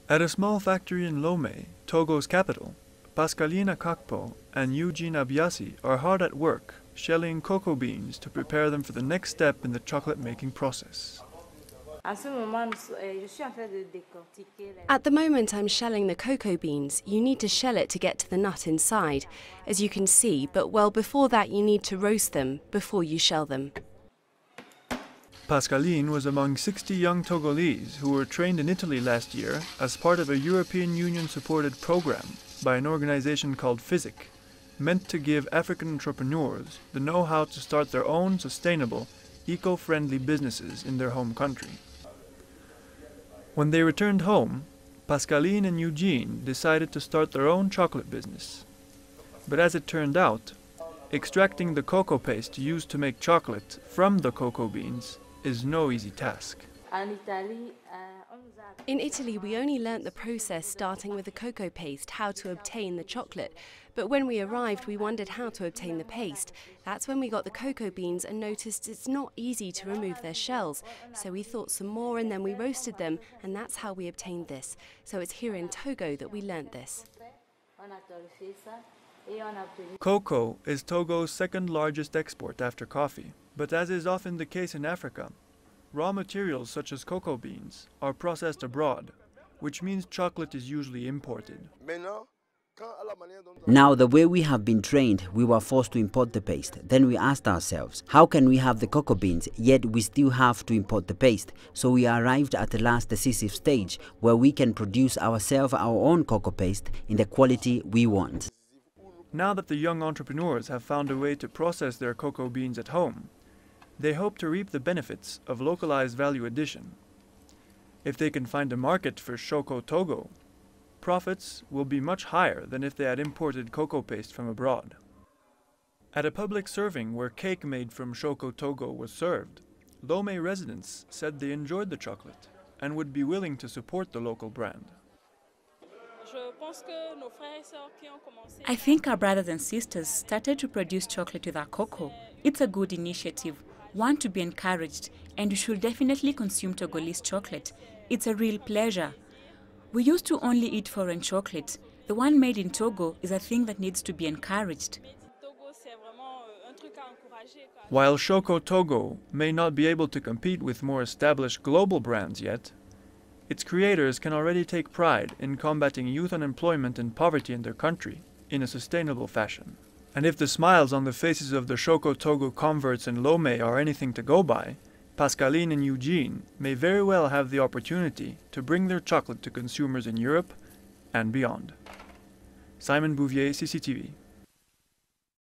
At a small factory in Lomé, Togo's capital, Pascaline Akakpo and Eugene Abiasi are hard at work, shelling cocoa beans to prepare them for the next step in the chocolate-making process. At the moment I'm shelling the cocoa beans. You need to shell it to get to the nut inside, as you can see, but well before that you need to roast them before you shell them. Pascaline was among 60 young Togolese who were trained in Italy last year as part of a European Union-supported program by an organization called PHYSIC, meant to give African entrepreneurs the know-how to start their own sustainable, eco-friendly businesses in their home country. When they returned home, Pascaline and Eugene decided to start their own chocolate business. But as it turned out, extracting the cocoa paste used to make chocolate from the cocoa beans is no easy task. In Italy, we only learnt the process starting with the cocoa paste, how to obtain the chocolate. But when we arrived, we wondered how to obtain the paste. That's when we got the cocoa beans and noticed it's not easy to remove their shells. So we thought some more and then we roasted them, and that's how we obtained this. So it's here in Togo that we learnt this. Cocoa is Togo's second largest export after coffee, but as is often the case in Africa, raw materials such as cocoa beans are processed abroad, which means chocolate is usually imported. Now, the way we have been trained, we were forced to import the paste. Then we asked ourselves, how can we have the cocoa beans, yet we still have to import the paste? So we arrived at the last decisive stage, where we can produce ourselves our own cocoa paste in the quality we want. Now that the young entrepreneurs have found a way to process their cocoa beans at home, they hope to reap the benefits of localized value addition. If they can find a market for Chocotogo, profits will be much higher than if they had imported cocoa paste from abroad. At a public serving where cake made from Chocotogo was served, Lomé residents said they enjoyed the chocolate and would be willing to support the local brand. I think our brothers and sisters started to produce chocolate with our cocoa. It's a good initiative, one to be encouraged, and you should definitely consume Togolese chocolate. It's a real pleasure. We used to only eat foreign chocolate. The one made in Togo is a thing that needs to be encouraged. While Chocotogo may not be able to compete with more established global brands yet, its creators can already take pride in combating youth unemployment and poverty in their country in a sustainable fashion. And if the smiles on the faces of the Chocotogo converts in Lomé are anything to go by, Pascaline and Eugene may very well have the opportunity to bring their chocolate to consumers in Europe and beyond. Simon Bouvier, CCTV.